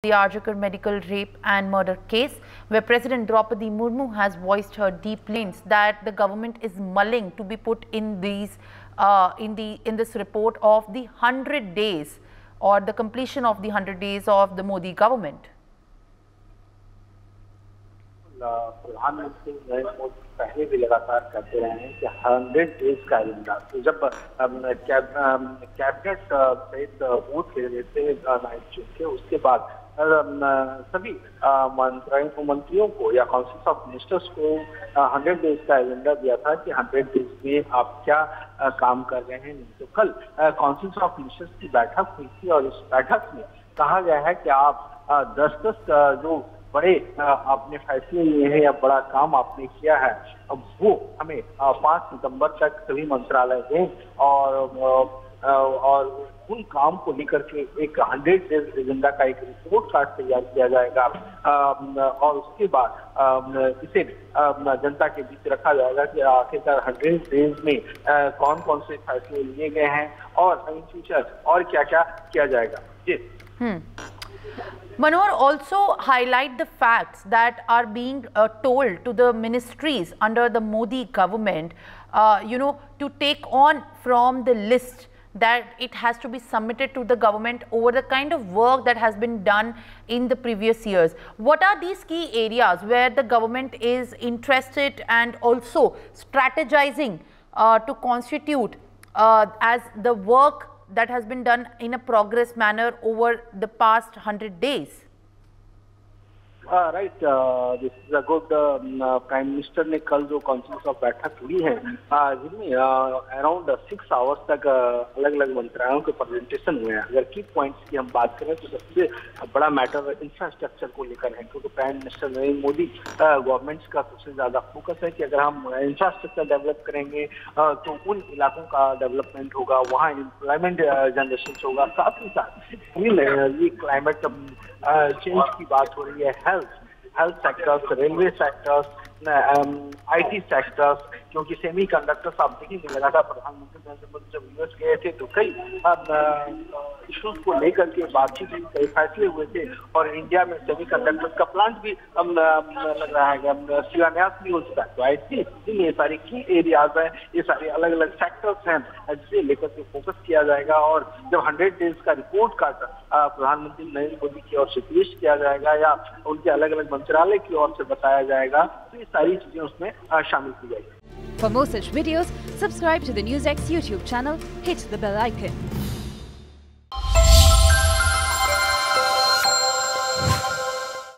The Arjikar medical rape and murder case, where President Draupadi Murmu has voiced her deep complaints that the government is mulling to be put in these in this report of the 100 days or the completion of the 100 days of the Modi government. प्रधानमंत्री नरेंद्र मोदी पहले भी लगातार करते रहे हैं कि 100 days का agenda. तो जब कैबिनेट सहित वोट ले लेते हैं नाइट के, उसके बाद सभी मंत्रियों को या काउंसिल ऑफ मिनिस्टर्स को 100 डेज का एजेंडा दिया था कि 100 डेज में आप क्या काम कर रहे हैं। तो कल काउंसिल ऑफ मिनिस्टर्स की बैठक हुई थी और इस बैठक में कहा गया है कि आप 10 जो बड़े आपने फैसले लिए हैं या बड़ा काम आपने किया है, अब वो हमें 5 सितंबर तक सभी मंत्रालय दें और उन काम को लेकर के एक 100 डेज एजेंडा का एक रिपोर्ट कार्ड तैयार किया जाएगा और उसके बाद इसे जनता के बीच रखा जाएगा कि आखिरकार 100 डेज में कौन कौन से फैसले लिए गए हैं और इन फ्यूचर और क्या क्या किया जाएगा। जी Manohar, also highlight the facts that are being told to the ministries under the Modi government, to take on from the list that it has to be submitted to the government over the kind of work that has been done in the previous years. What are these key areas where the government is interested and also strategizing to constitute as the work that has been done in a progress manner over the past 100 days? Right, this is a good. Prime minister ने कल जो council of बैठक ली है जिनमें around 6 hours तक अलग अलग मंत्रालयों के प्रेजेंटेशन हुए हैं। अगर की पॉइंट्स की हम बात करें तो सबसे बड़ा मैटर इंफ्रास्ट्रक्चर को लेकर है, क्योंकि prime minister Narendra Modi governments का सबसे ज्यादा फोकस है कि अगर हम इंफ्रास्ट्रक्चर डेवलप करेंगे तो उन इलाकों का डेवलपमेंट होगा, वहाँ एम्प्लॉयमेंट जनरेशन होगा। साथ ही साथ ये क्लाइमेट चेंज की बात हो रही है, health sectors, railway sectors, IT sectors, क्योंकि सेमी कंडक्टर्स आप देखेंगे लगातार प्रधानमंत्री नरेंद्र मोदी जब यूएस गए थे तो कई इश्यूज को लेकर के बातचीत हुई, कई फैसले हुए थे और इंडिया में सेमी कंडक्टर्स का प्लांट भी लग रहा है, शिलान्यास भी हो चुका है। तो ऐसे ये सारी की एरियाज हैं, ये सारे अलग अलग सेक्टर्स हैं जिसे लेकर के फोकस किया जाएगा और जब 100 डेज का रिपोर्ट कार्ड प्रधानमंत्री नरेंद्र मोदी की ओर से पेश किया जाएगा या उनके अलग अलग मंत्रालय की ओर से बताया जाएगा तो ये सारी चीजें उसमें शामिल की जाएगी। For more such videos, subscribe to the NewsX YouTube channel, hit the bell icon.